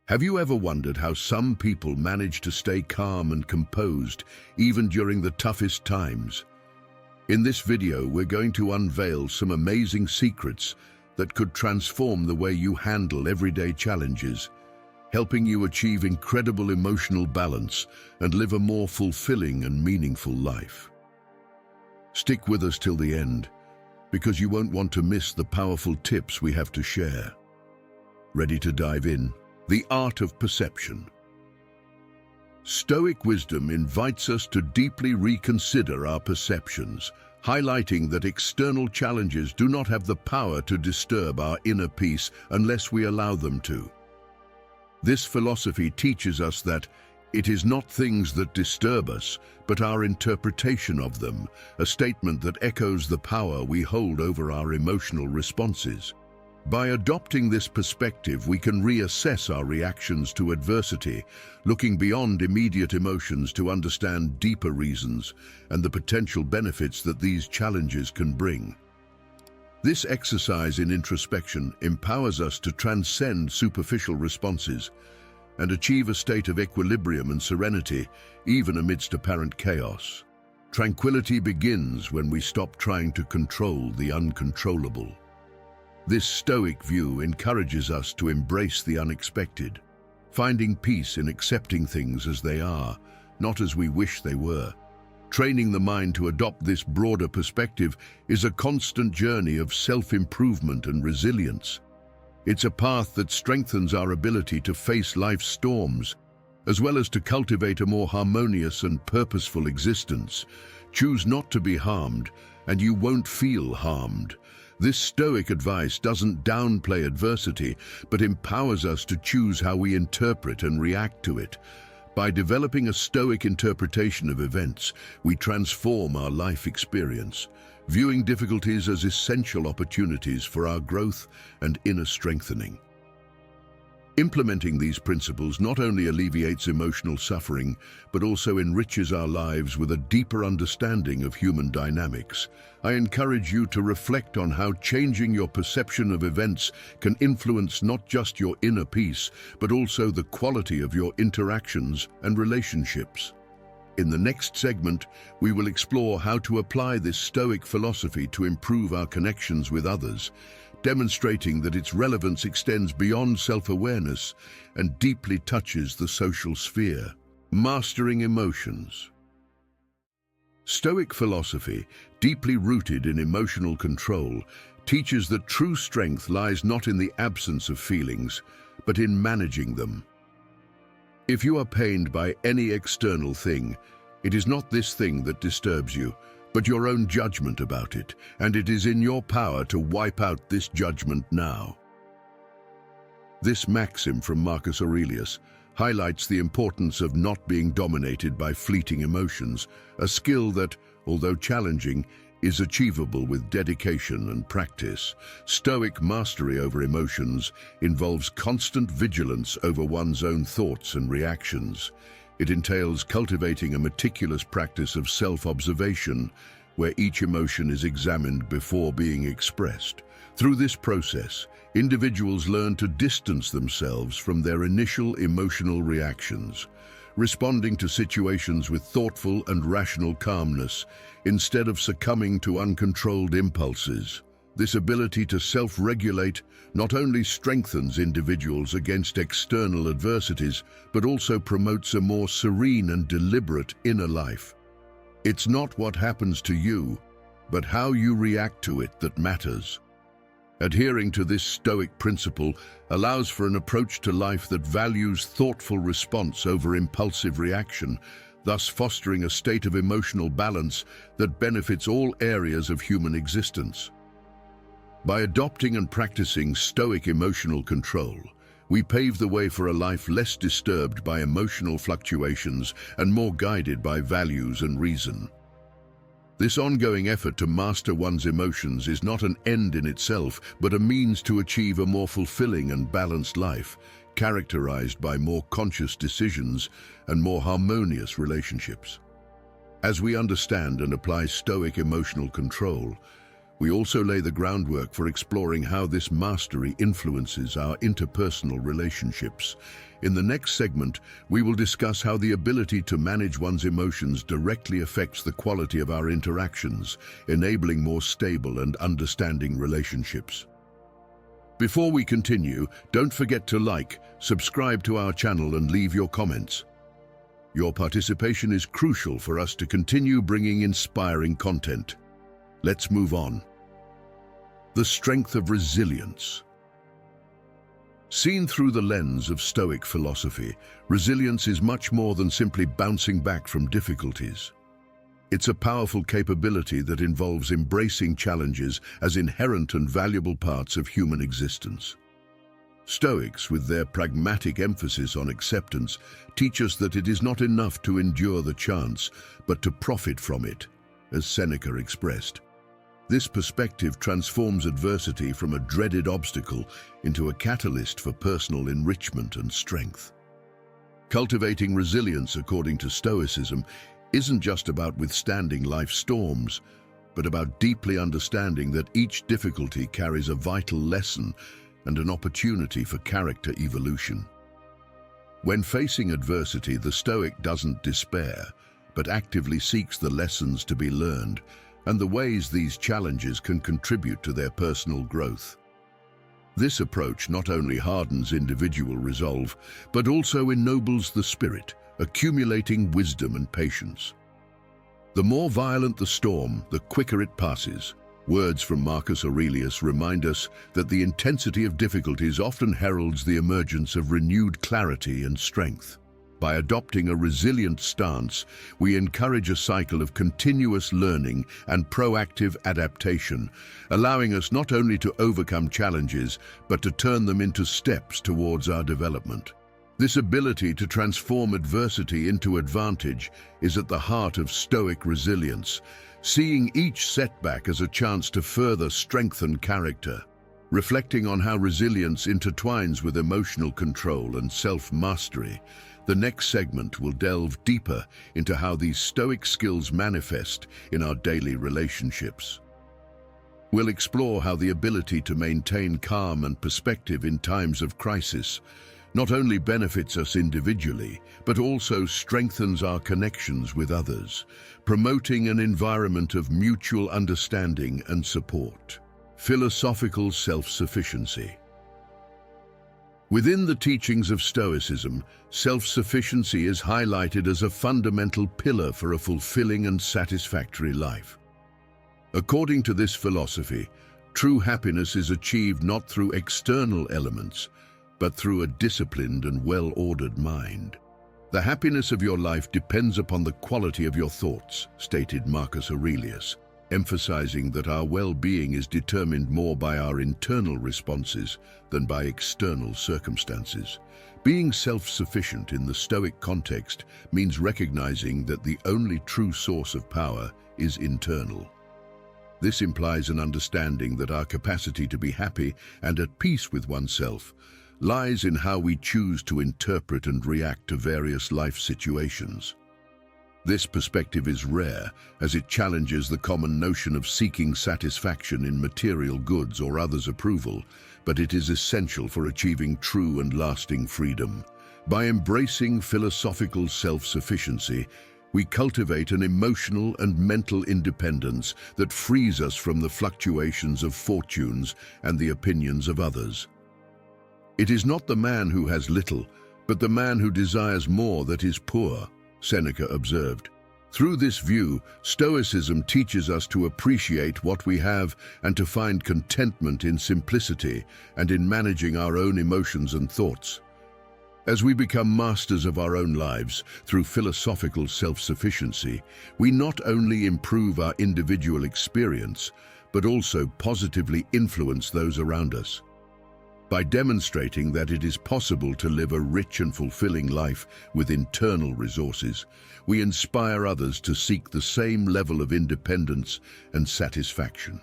Have you ever wondered how some people manage to stay calm and composed even during the toughest times? In this video, we're going to unveil some amazing secrets that could transform the way you handle everyday challenges, helping you achieve incredible emotional balance and live a more fulfilling and meaningful life. Stick with us till the end, because you won't want to miss the powerful tips we have to share. Ready to dive in? The art of perception. Stoic wisdom invites us to deeply reconsider our perceptions, highlighting that external challenges do not have the power to disturb our inner peace unless we allow them to. This philosophy teaches us that it is not things that disturb us, but our interpretation of them, a statement that echoes the power we hold over our emotional responses. By adopting this perspective, we can reassess our reactions to adversity, looking beyond immediate emotions to understand deeper reasons and the potential benefits that these challenges can bring. This exercise in introspection empowers us to transcend superficial responses and achieve a state of equilibrium and serenity, even amidst apparent chaos. Tranquility begins when we stop trying to control the uncontrollable. This Stoic view encourages us to embrace the unexpected, finding peace in accepting things as they are, not as we wish they were. Training the mind to adopt this broader perspective is a constant journey of self-improvement and resilience. It's a path that strengthens our ability to face life's storms, as well as to cultivate a more harmonious and purposeful existence. Choose not to be harmed, and you won't feel harmed. This Stoic advice doesn't downplay adversity, but empowers us to choose how we interpret and react to it. By developing a Stoic interpretation of events, we transform our life experience, viewing difficulties as essential opportunities for our growth and inner strengthening. Implementing these principles not only alleviates emotional suffering, but also enriches our lives with a deeper understanding of human dynamics. I encourage you to reflect on how changing your perception of events can influence not just your inner peace, but also the quality of your interactions and relationships. In the next segment, we will explore how to apply this Stoic philosophy to improve our connections with others, demonstrating that its relevance extends beyond self-awareness and deeply touches the social sphere. Mastering emotions. Stoic philosophy, deeply rooted in emotional control, teaches that true strength lies not in the absence of feelings, but in managing them. If you are pained by any external thing, it is not this thing that disturbs you, but your own judgment about it, and it is in your power to wipe out this judgment now. This maxim from Marcus Aurelius highlights the importance of not being dominated by fleeting emotions, a skill that, although challenging, is achievable with dedication and practice. Stoic mastery over emotions involves constant vigilance over one's own thoughts and reactions. It entails cultivating a meticulous practice of self-observation, where each emotion is examined before being expressed. Through this process, individuals learn to distance themselves from their initial emotional reactions, responding to situations with thoughtful and rational calmness, instead of succumbing to uncontrolled impulses. This ability to self-regulate not only strengthens individuals against external adversities, but also promotes a more serene and deliberate inner life. It's not what happens to you, but how you react to it that matters. Adhering to this Stoic principle allows for an approach to life that values thoughtful response over impulsive reaction, thus fostering a state of emotional balance that benefits all areas of human existence. By adopting and practicing Stoic emotional control, we pave the way for a life less disturbed by emotional fluctuations and more guided by values and reason. This ongoing effort to master one's emotions is not an end in itself, but a means to achieve a more fulfilling and balanced life, characterized by more conscious decisions and more harmonious relationships. As we understand and apply Stoic emotional control, We also lay the groundwork for exploring how this mastery influences our interpersonal relationships. In the next segment, we will discuss how the ability to manage one's emotions directly affects the quality of our interactions, enabling more stable and understanding relationships. Before we continue, don't forget to like, subscribe to our channel and leave your comments. Your participation is crucial for us to continue bringing inspiring content. Let's move on. The strength of resilience. Seen through the lens of Stoic philosophy, resilience is much more than simply bouncing back from difficulties. It's a powerful capability that involves embracing challenges as inherent and valuable parts of human existence. Stoics, with their pragmatic emphasis on acceptance, teach us that it is not enough to endure the chance, but to profit from it, as Seneca expressed. This perspective transforms adversity from a dreaded obstacle into a catalyst for personal enrichment and strength. Cultivating resilience, according to Stoicism, isn't just about withstanding life's storms, but about deeply understanding that each difficulty carries a vital lesson and an opportunity for character evolution. When facing adversity, the Stoic doesn't despair, but actively seeks the lessons to be learned and the ways these challenges can contribute to their personal growth. This approach not only hardens individual resolve, but also ennobles the spirit, accumulating wisdom and patience. The more violent the storm, the quicker it passes. Words from Marcus Aurelius remind us that the intensity of difficulties often heralds the emergence of renewed clarity and strength. By adopting a resilient stance, we encourage a cycle of continuous learning and proactive adaptation, allowing us not only to overcome challenges, but to turn them into steps towards our development. This ability to transform adversity into advantage is at the heart of Stoic resilience, seeing each setback as a chance to further strengthen character. Reflecting on how resilience intertwines with emotional control and self-mastery, the next segment will delve deeper into how these Stoic skills manifest in our daily relationships. We'll explore how the ability to maintain calm and perspective in times of crisis not only benefits us individually, but also strengthens our connections with others, promoting an environment of mutual understanding and support. Philosophical self-sufficiency. Within the teachings of Stoicism, self-sufficiency is highlighted as a fundamental pillar for a fulfilling and satisfactory life. According to this philosophy, true happiness is achieved not through external elements, but through a disciplined and well-ordered mind. The happiness of your life depends upon the quality of your thoughts, stated Marcus Aurelius, emphasizing that our well-being is determined more by our internal responses than by external circumstances. Being self-sufficient in the Stoic context means recognizing that the only true source of power is internal. This implies an understanding that our capacity to be happy and at peace with oneself lies in how we choose to interpret and react to various life situations. This perspective is rare, as it challenges the common notion of seeking satisfaction in material goods or others' approval, but it is essential for achieving true and lasting freedom. By embracing philosophical self-sufficiency, we cultivate an emotional and mental independence that frees us from the fluctuations of fortunes and the opinions of others. It is not the man who has little, but the man who desires more that is poor, Seneca observed. Through this view, Stoicism teaches us to appreciate what we have and to find contentment in simplicity and in managing our own emotions and thoughts. As we become masters of our own lives through philosophical self-sufficiency, we not only improve our individual experience, but also positively influence those around us. By demonstrating that it is possible to live a rich and fulfilling life with internal resources, we inspire others to seek the same level of independence and satisfaction.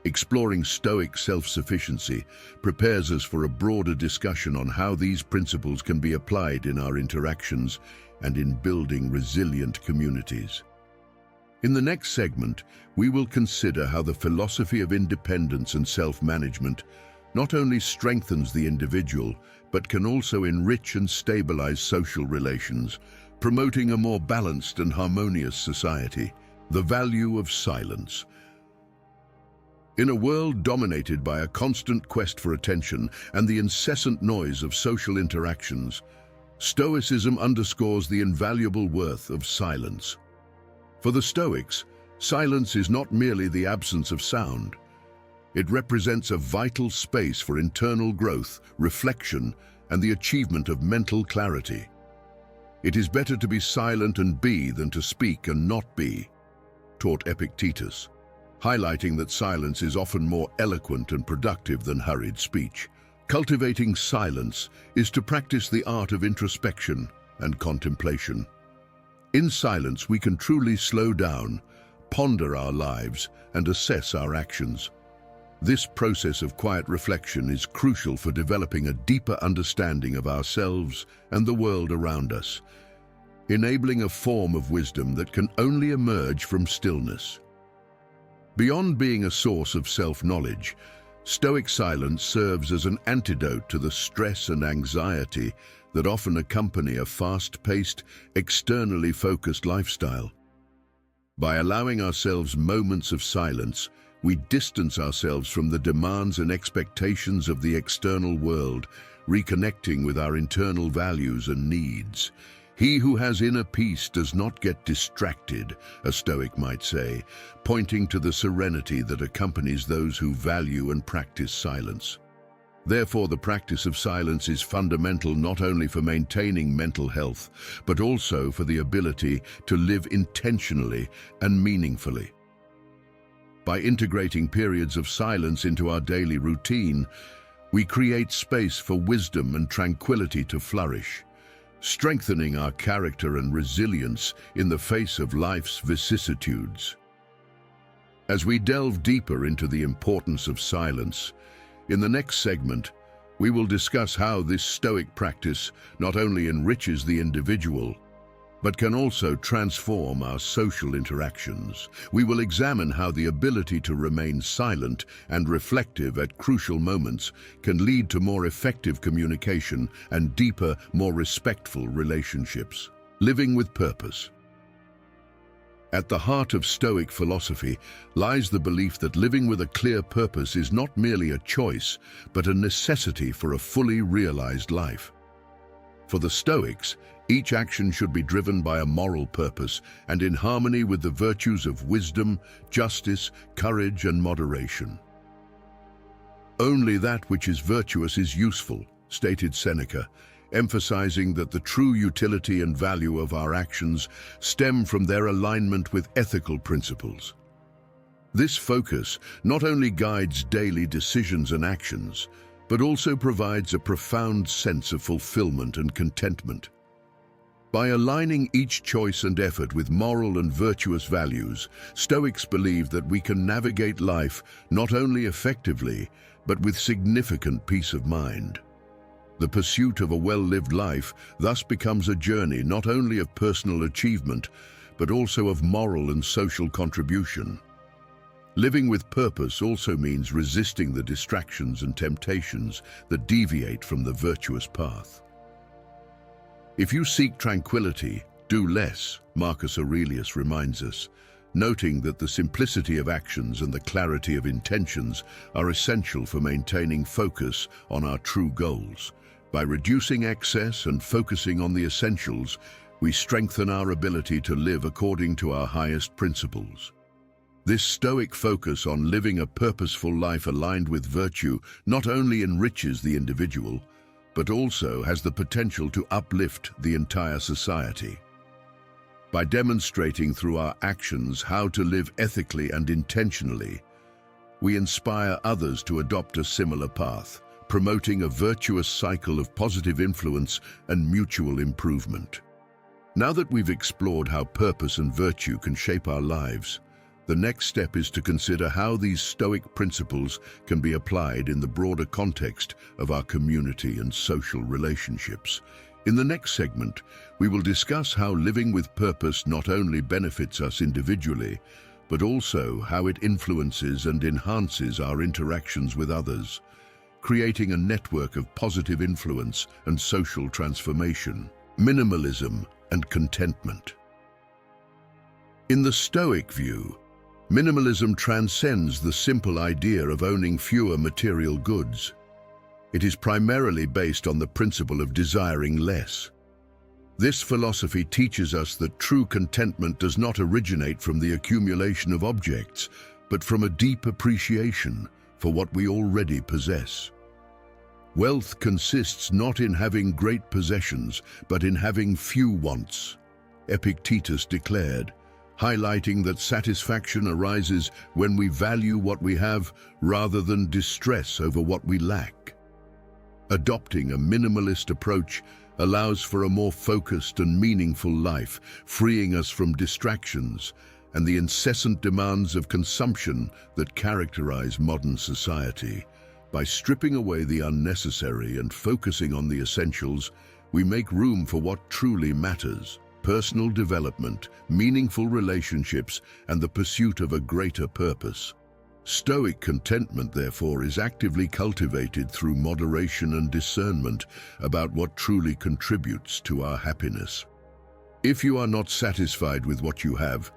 Exploring Stoic self-sufficiency prepares us for a broader discussion on how these principles can be applied in our interactions and in building resilient communities. In the next segment, we will consider how the philosophy of independence and self-management not only strengthens the individual, but can also enrich and stabilize social relations, promoting a more balanced and harmonious society. The value of silence. In a world dominated by a constant quest for attention and the incessant noise of social interactions, Stoicism underscores the invaluable worth of silence. For the Stoics, silence is not merely the absence of sound. It represents a vital space for internal growth, reflection, and the achievement of mental clarity. It is better to be silent and be than to speak and not be, taught Epictetus, highlighting that silence is often more eloquent and productive than hurried speech. Cultivating silence is to practice the art of introspection and contemplation. In silence, we can truly slow down, ponder our lives, and assess our actions. This process of quiet reflection is crucial for developing a deeper understanding of ourselves and the world around us, enabling a form of wisdom that can only emerge from stillness. Beyond being a source of self-knowledge, Stoic silence serves as an antidote to the stress and anxiety that often accompany a fast-paced, externally focused lifestyle. By allowing ourselves moments of silence, we distance ourselves from the demands and expectations of the external world, reconnecting with our internal values and needs. He who has inner peace does not get distracted, a Stoic might say, pointing to the serenity that accompanies those who value and practice silence. Therefore, the practice of silence is fundamental not only for maintaining mental health, but also for the ability to live intentionally and meaningfully. By integrating periods of silence into our daily routine, we create space for wisdom and tranquility to flourish, strengthening our character and resilience in the face of life's vicissitudes. As we delve deeper into the importance of silence, in the next segment, we will discuss how this Stoic practice not only enriches the individual, but can also transform our social interactions. We will examine how the ability to remain silent and reflective at crucial moments can lead to more effective communication and deeper, more respectful relationships. Living with purpose. At the heart of Stoic philosophy lies the belief that living with a clear purpose is not merely a choice, but a necessity for a fully realized life. For the Stoics, each action should be driven by a moral purpose and in harmony with the virtues of wisdom, justice, courage, and moderation. Only that which is virtuous is useful, stated Seneca, emphasizing that the true utility and value of our actions stem from their alignment with ethical principles. This focus not only guides daily decisions and actions, but also provides a profound sense of fulfillment and contentment. By aligning each choice and effort with moral and virtuous values, Stoics believe that we can navigate life not only effectively, but with significant peace of mind. The pursuit of a well-lived life thus becomes a journey not only of personal achievement, but also of moral and social contribution. Living with purpose also means resisting the distractions and temptations that deviate from the virtuous path. If you seek tranquility, do less, Marcus Aurelius reminds us, noting that the simplicity of actions and the clarity of intentions are essential for maintaining focus on our true goals. By reducing excess and focusing on the essentials, we strengthen our ability to live according to our highest principles. This Stoic focus on living a purposeful life aligned with virtue not only enriches the individual, but also has the potential to uplift the entire society. By demonstrating through our actions how to live ethically and intentionally, we inspire others to adopt a similar path, promoting a virtuous cycle of positive influence and mutual improvement. Now that we've explored how purpose and virtue can shape our lives, The next step is to consider how these Stoic principles can be applied in the broader context of our community and social relationships. In the next segment, we will discuss how living with purpose not only benefits us individually, but also how it influences and enhances our interactions with others, creating a network of positive influence and social transformation. Minimalism and contentment. In the Stoic view, minimalism transcends the simple idea of owning fewer material goods. It is primarily based on the principle of desiring less. This philosophy teaches us that true contentment does not originate from the accumulation of objects, but from a deep appreciation for what we already possess. Wealth consists not in having great possessions, but in having few wants, Epictetus declared, highlighting that satisfaction arises when we value what we have rather than distress over what we lack. Adopting a minimalist approach allows for a more focused and meaningful life, freeing us from distractions and the incessant demands of consumption that characterize modern society. By stripping away the unnecessary and focusing on the essentials, we make room for what truly matters: personal development, meaningful relationships, and the pursuit of a greater purpose. Stoic contentment, therefore, is actively cultivated through moderation and discernment about what truly contributes to our happiness. If you are not satisfied with what you have,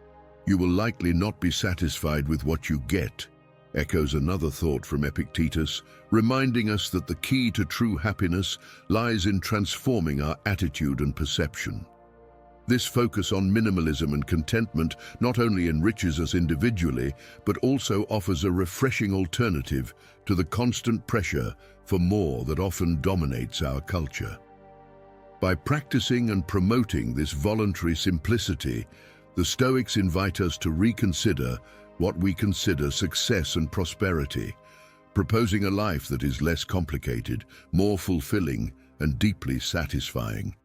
you will likely not be satisfied with what you get, echoes another thought from Epictetus, reminding us that the key to true happiness lies in transforming our attitude and perception. This focus on minimalism and contentment not only enriches us individually, but also offers a refreshing alternative to the constant pressure for more that often dominates our culture. By practicing and promoting this voluntary simplicity, the Stoics invite us to reconsider what we consider success and prosperity, proposing a life that is less complicated, more fulfilling, and deeply satisfying.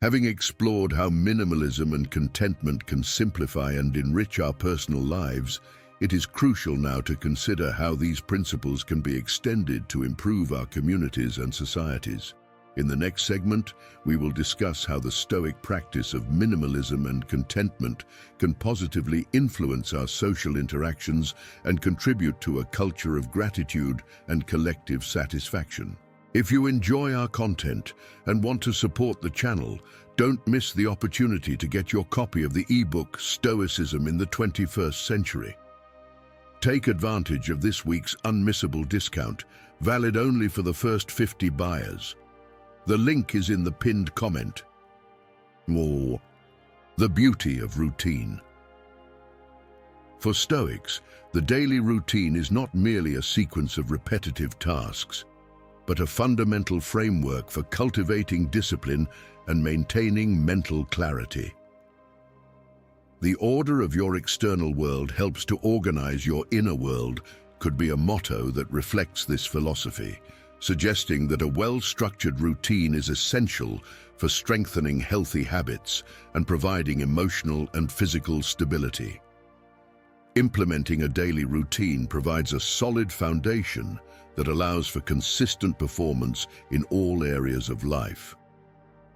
Having explored how minimalism and contentment can simplify and enrich our personal lives, it is crucial now to consider how these principles can be extended to improve our communities and societies. In the next segment, we will discuss how the Stoic practice of minimalism and contentment can positively influence our social interactions and contribute to a culture of gratitude and collective satisfaction. If you enjoy our content and want to support the channel, don't miss the opportunity to get your copy of the ebook Stoicism in the 21st Century. Take advantage of this week's unmissable discount, valid only for the first 50 buyers. The link is in the pinned comment. The beauty of routine. For Stoics, the daily routine is not merely a sequence of repetitive tasks, but a fundamental framework for cultivating discipline and maintaining mental clarity. The order of your external world helps to organize your inner world could be a motto that reflects this philosophy, suggesting that a well-structured routine is essential for strengthening healthy habits and providing emotional and physical stability. Implementing a daily routine provides a solid foundation that allows for consistent performance in all areas of life.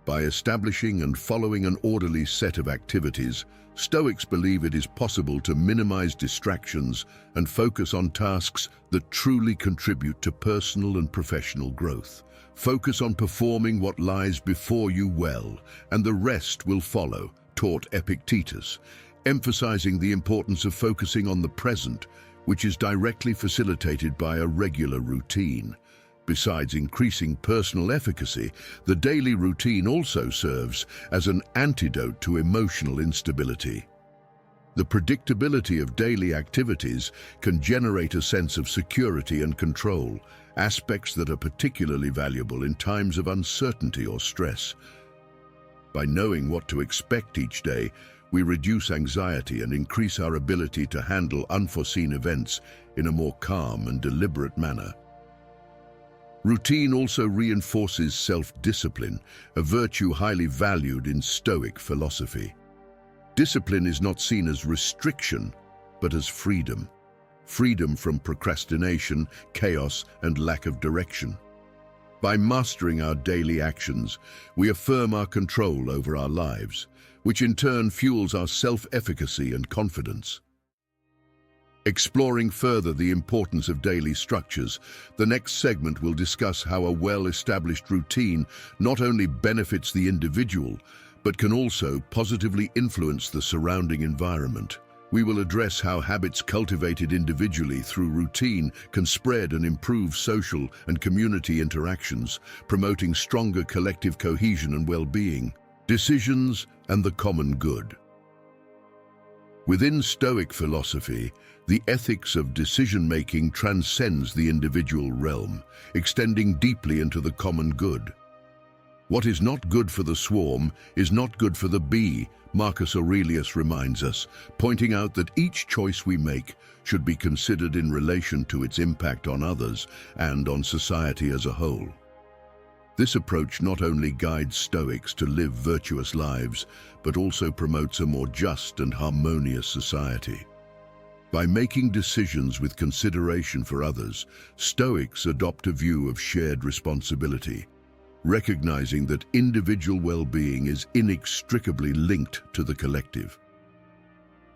By establishing and following an orderly set of activities, Stoics believe it is possible to minimize distractions and focus on tasks that truly contribute to personal and professional growth. Focus on performing what lies before you well, and the rest will follow, taught Epictetus, emphasizing the importance of focusing on the present, which is directly facilitated by a regular routine. Besides increasing personal efficacy, the daily routine also serves as an antidote to emotional instability. The predictability of daily activities can generate a sense of security and control, aspects that are particularly valuable in times of uncertainty or stress. By knowing what to expect each day, we reduce anxiety and increase our ability to handle unforeseen events in a more calm and deliberate manner. Routine also reinforces self-discipline, a virtue highly valued in Stoic philosophy. Discipline is not seen as restriction, but as freedom. Freedom from procrastination, chaos, and lack of direction. By mastering our daily actions, we affirm our control over our lives, which in turn fuels our self-efficacy and confidence. Exploring further the importance of daily structures, the next segment will discuss how a well-established routine not only benefits the individual, but can also positively influence the surrounding environment. We will address how habits cultivated individually through routine can spread and improve social and community interactions, promoting stronger collective cohesion and well-being. Decisions and the common good. Within Stoic philosophy, the ethics of decision-making transcends the individual realm, extending deeply into the common good. What is not good for the swarm is not good for the bee, Marcus Aurelius reminds us, pointing out that each choice we make should be considered in relation to its impact on others and on society as a whole. This approach not only guides Stoics to live virtuous lives, but also promotes a more just and harmonious society. By making decisions with consideration for others, Stoics adopt a view of shared responsibility, recognizing that individual well-being is inextricably linked to the collective.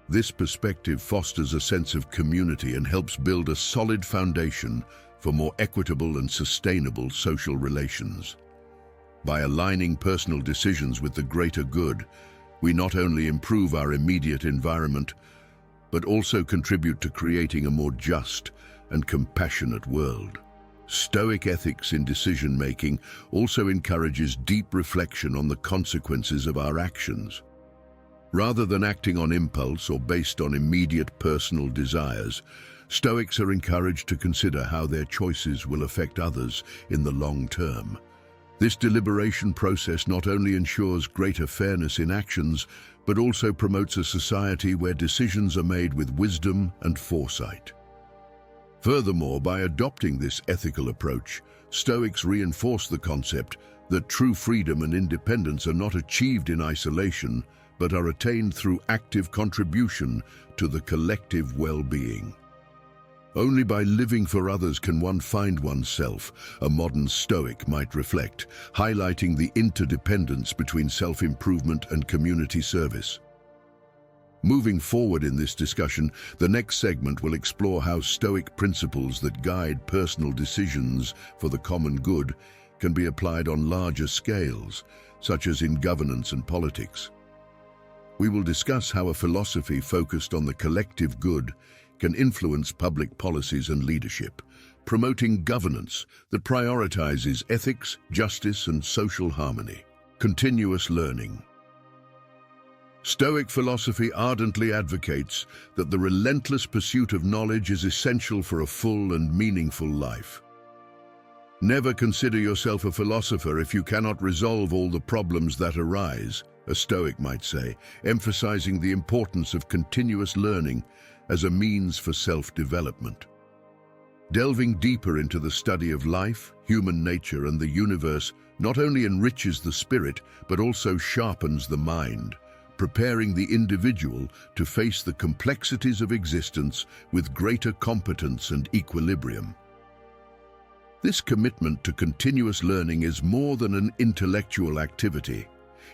This perspective fosters a sense of community and helps build a solid foundation for more equitable and sustainable social relations. By aligning personal decisions with the greater good, we not only improve our immediate environment, but also contribute to creating a more just and compassionate world. Stoic ethics in decision-making also encourages deep reflection on the consequences of our actions. Rather than acting on impulse or based on immediate personal desires, Stoics are encouraged to consider how their choices will affect others in the long term. This deliberation process not only ensures greater fairness in actions, but also promotes a society where decisions are made with wisdom and foresight. Furthermore, by adopting this ethical approach, Stoics reinforce the concept that true freedom and independence are not achieved in isolation, but are attained through active contribution to the collective well-being. Only by living for others can one find oneself, a modern Stoic might reflect, highlighting the interdependence between self-improvement and community service. Moving forward in this discussion, the next segment will explore how Stoic principles that guide personal decisions for the common good can be applied on larger scales, such as in governance and politics. We will discuss how a philosophy focused on the collective good can influence public policies and leadership, promoting governance that prioritizes ethics, justice, and social harmony. Continuous learning. Stoic philosophy ardently advocates that the relentless pursuit of knowledge is essential for a full and meaningful life. Never consider yourself a philosopher if you cannot resolve all the problems that arise, a Stoic might say, emphasizing the importance of continuous learning as a means for self-development. Delving deeper into the study of life, human nature, and the universe not only enriches the spirit, but also sharpens the mind, preparing the individual to face the complexities of existence with greater competence and equilibrium. This commitment to continuous learning is more than an intellectual activity.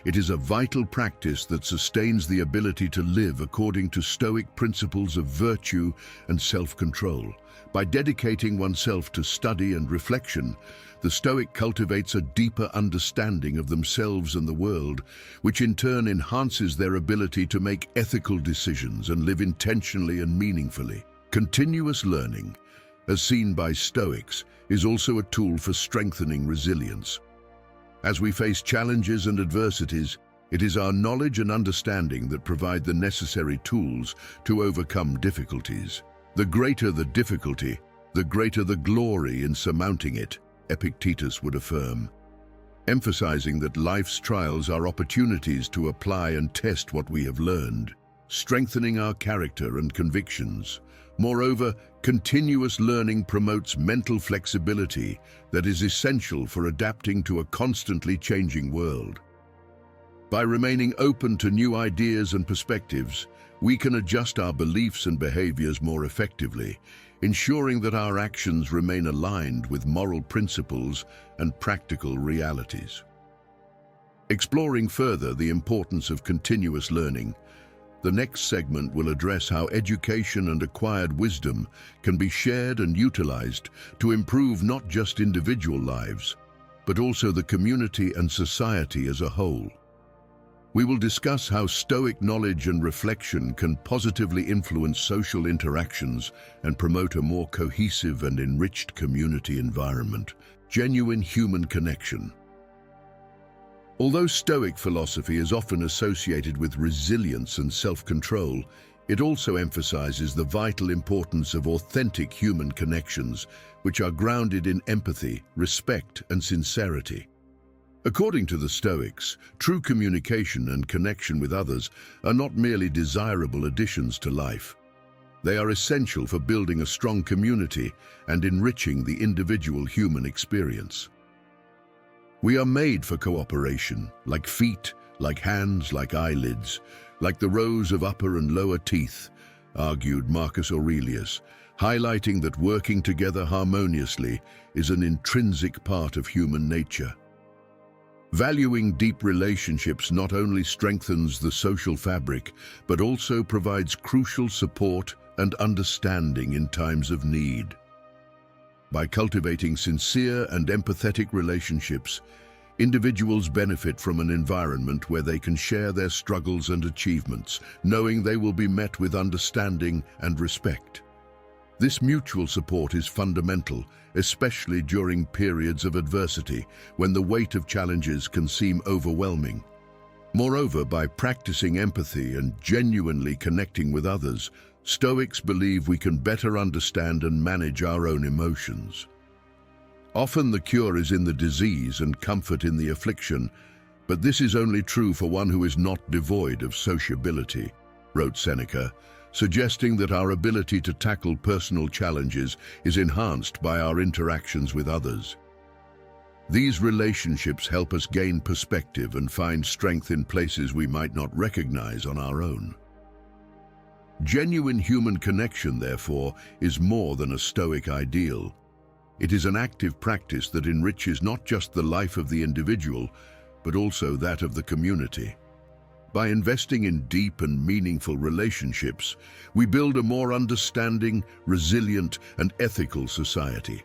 It is a vital practice that sustains the ability to live according to Stoic principles of virtue and self-control. By dedicating oneself to study and reflection, the Stoic cultivates a deeper understanding of themselves and the world, which in turn enhances their ability to make ethical decisions and live intentionally and meaningfully. Continuous learning, as seen by Stoics, is also a tool for strengthening resilience. As we face challenges and adversities, it is our knowledge and understanding that provide the necessary tools to overcome difficulties. The greater the difficulty, the greater the glory in surmounting it, Epictetus would affirm, emphasizing that life's trials are opportunities to apply and test what we have learned, strengthening our character and convictions. Moreover, continuous learning promotes mental flexibility that is essential for adapting to a constantly changing world. By remaining open to new ideas and perspectives, we can adjust our beliefs and behaviors more effectively, ensuring that our actions remain aligned with moral principles and practical realities. Exploring further the importance of continuous learning, the next segment will address how education and acquired wisdom can be shared and utilized to improve not just individual lives, but also the community and society as a whole. We will discuss how Stoic knowledge and reflection can positively influence social interactions and promote a more cohesive and enriched community environment. Genuine human connection. Although Stoic philosophy is often associated with resilience and self-control, it also emphasizes the vital importance of authentic human connections, which are grounded in empathy, respect, and sincerity. According to the Stoics, true communication and connection with others are not merely desirable additions to life. They are essential for building a strong community and enriching the individual human experience. We are made for cooperation, like feet, like hands, like eyelids, like the rows of upper and lower teeth, argued Marcus Aurelius, highlighting that working together harmoniously is an intrinsic part of human nature. Valuing deep relationships not only strengthens the social fabric, but also provides crucial support and understanding in times of need. By cultivating sincere and empathetic relationships, individuals benefit from an environment where they can share their struggles and achievements, knowing they will be met with understanding and respect. This mutual support is fundamental, especially during periods of adversity, when the weight of challenges can seem overwhelming. Moreover, by practicing empathy and genuinely connecting with others, Stoics believe we can better understand and manage our own emotions. Often the cure is in the disease and comfort in the affliction, but this is only true for one who is not devoid of sociability, wrote Seneca, suggesting that our ability to tackle personal challenges is enhanced by our interactions with others. These relationships help us gain perspective and find strength in places we might not recognize on our own. Genuine human connection, therefore, is more than a Stoic ideal. It is an active practice that enriches not just the life of the individual, but also that of the community. By investing in deep and meaningful relationships, we build a more understanding, resilient, and ethical society.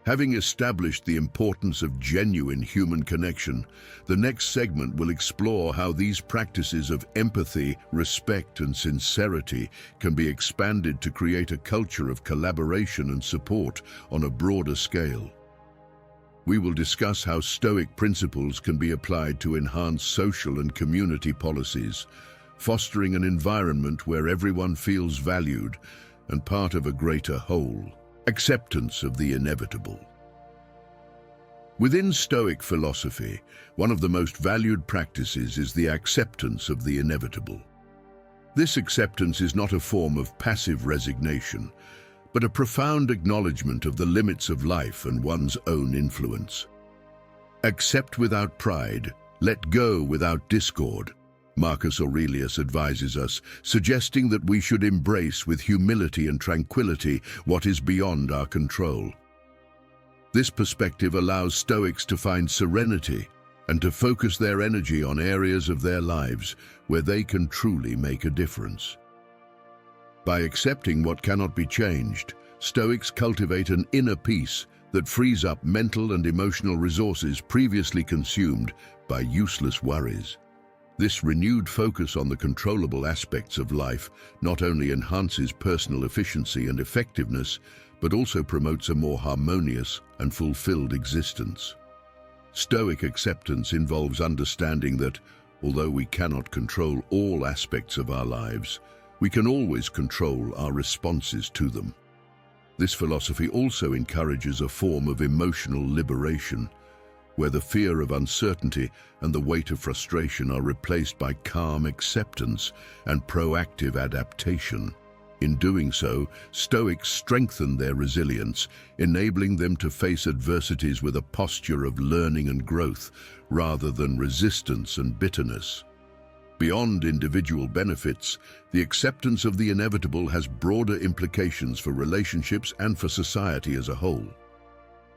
Having established the importance of genuine human connection, the next segment will explore how these practices of empathy, respect, and sincerity can be expanded to create a culture of collaboration and support on a broader scale. We will discuss how Stoic principles can be applied to enhance social and community policies, fostering an environment where everyone feels valued and part of a greater whole. Acceptance of the inevitable. Within Stoic philosophy, one of the most valued practices is the acceptance of the inevitable. This acceptance is not a form of passive resignation, but a profound acknowledgement of the limits of life and one's own influence. Accept without pride, let go without discord, Marcus Aurelius advises us, suggesting that we should embrace with humility and tranquility what is beyond our control. This perspective allows Stoics to find serenity and to focus their energy on areas of their lives where they can truly make a difference. By accepting what cannot be changed, Stoics cultivate an inner peace that frees up mental and emotional resources previously consumed by useless worries. This renewed focus on the controllable aspects of life not only enhances personal efficiency and effectiveness, but also promotes a more harmonious and fulfilled existence. Stoic acceptance involves understanding that, although we cannot control all aspects of our lives, we can always control our responses to them. This philosophy also encourages a form of emotional liberation, where the fear of uncertainty and the weight of frustration are replaced by calm acceptance and proactive adaptation. In doing so, Stoics strengthen their resilience, enabling them to face adversities with a posture of learning and growth, rather than resistance and bitterness. Beyond individual benefits, the acceptance of the inevitable has broader implications for relationships and for society as a whole.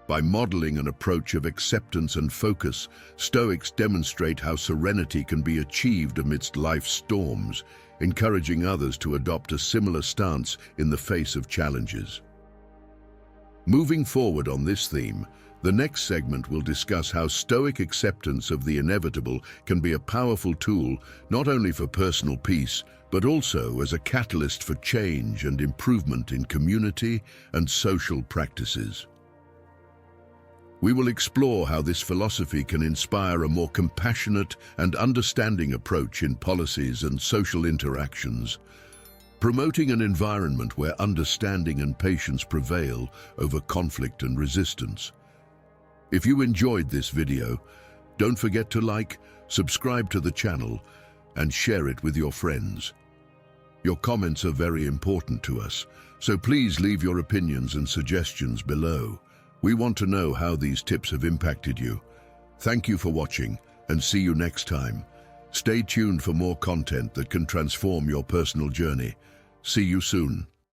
By modeling an approach of acceptance and focus, Stoics demonstrate how serenity can be achieved amidst life's storms, encouraging others to adopt a similar stance in the face of challenges. Moving forward on this theme, the next segment will discuss how Stoic acceptance of the inevitable can be a powerful tool not only for personal peace, but also as a catalyst for change and improvement in community and social practices. We will explore how this philosophy can inspire a more compassionate and understanding approach in policies and social interactions, promoting an environment where understanding and patience prevail over conflict and resistance. If you enjoyed this video, don't forget to like, subscribe to the channel, and share it with your friends. Your comments are very important to us, so please leave your opinions and suggestions below. We want to know how these tips have impacted you. Thank you for watching, and see you next time. Stay tuned for more content that can transform your personal journey. See you soon.